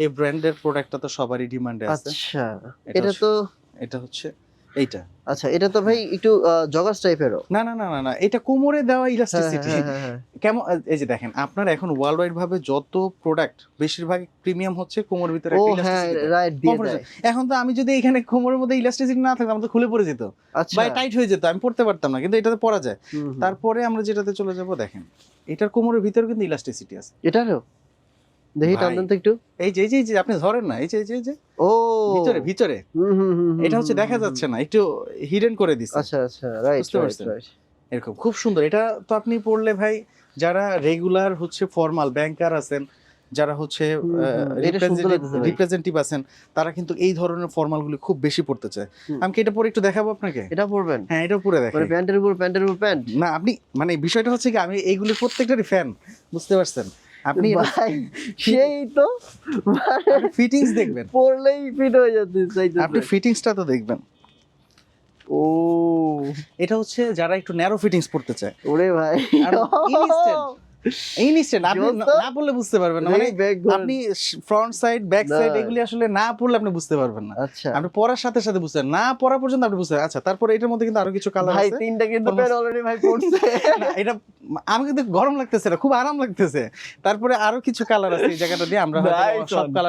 এই ব্র্যান্ডের প্রোডাক্টটা তো সবারই ডিমান্ডে আছে। আচ্ছা, এটা হচ্ছে এইটা। আচ্ছা, এটা তো ভাই একটু জগার্স টাইপেরও। না, এটা কোমরে দেওয়া ইলাস্টিসিটি। হ্যাঁ। কেমন এই যে দেখেন আপনার এখন ওয়ার্ল্ড ওয়াইড ভাবে যত প্রোডাক্ট বেশিরভাগ প্রিমিয়াম হচ্ছে কোমরের ভিতরে ও একটা হ্যাঁ, ইলাস্টিসিটি রাইট দিয়ে দেয়। এখন তো আমি যদি এখানে কোমরের মধ্যে ইলাস্টিসিটি না থাকতো আমার তো খুলে পড়ে যেত আচ্ছা, বা টাইট হয়ে যেত, আমি পড়তে পারতাম না, কিন্তু এটাতে পরা যায়। হুম। তারপরে আমরা যেটাতে চলে যাব, দেখেন এটার কোমরের ভিতরে কিন্তু ইলাস্টিসিটি আছে। এটারও দেখি টান ভাই, দেন তো একটু। এই যে আপনি ধরেন না, এই যে ও ভিতরে হুম। এটা হচ্ছে দেখা যাচ্ছে না, একটু হিডেন করে দিছে। আচ্ছা, রাইট বুঝতে পারছেন? রাইট। এরকম খুব সুন্দর। এটা তো আপনি পড়লে ভাই, যারা রেগুলার হচ্ছে ফর্মাল ব্যাংকার আছেন, যারা হচ্ছে এটা সুন্দর লাগতেছে ভাই। রিপ্রেজেন্টেটিভ আছেন, তারা কিন্তু এই ধরনের ফর্মালগুলি খুব বেশি পড়তে চায়। হুম। আমি কি এটা পরে একটু দেখাবো আপনাকে? এটা পরবেন? হ্যাঁ, এটা পরে মানে দেখাই। প্যান্টের উপর প্যান্ট? না, আপনি মানে বিষয়টা হচ্ছে কি, আমি এইগুলি প্রত্যেকটারই ফ্যান, বুঝতে পারছেন? আপনি ভাই সেই তো ফিটিংস দেখবেন, পরলেই ফিট হয়ে যাচ্ছে আপনি ফিটিংসটা তো দেখবেন। ও এটা হচ্ছে যারা একটু ন্যারো ফিটিংস পড়তে চায়। ওরে ভাই, আর ইনস্ট্যান্ট আপনি জোস তো। না পড়লে বুঝতে পারবেন না, মানে আপনি ফ্রন্ট সাইড ব্যাক সাইড না। এগুলি আসলে না পড়লে আপনি বুঝতে পারবেন না। আচ্ছা আপনি পড়ার সাথে সাথে বুঝতে না পড়া পর্যন্ত আপনি বুঝতে আচ্ছা। তারপরে এটার মধ্যে কিন্তু আরো কিছু কালার ভাই, আছে। তিনটা কিন্তু প্যান্ট অলরেডি ভাই পড়ছে। না, এটা আমাকে কিন্তু গরম লাগতেছে না, খুব আরাম লাগতেছে। তারপরে আরো কিছু কালার আছে এই জায়গাটা দিয়ে আমরা হয়তো Nice সব one. কালার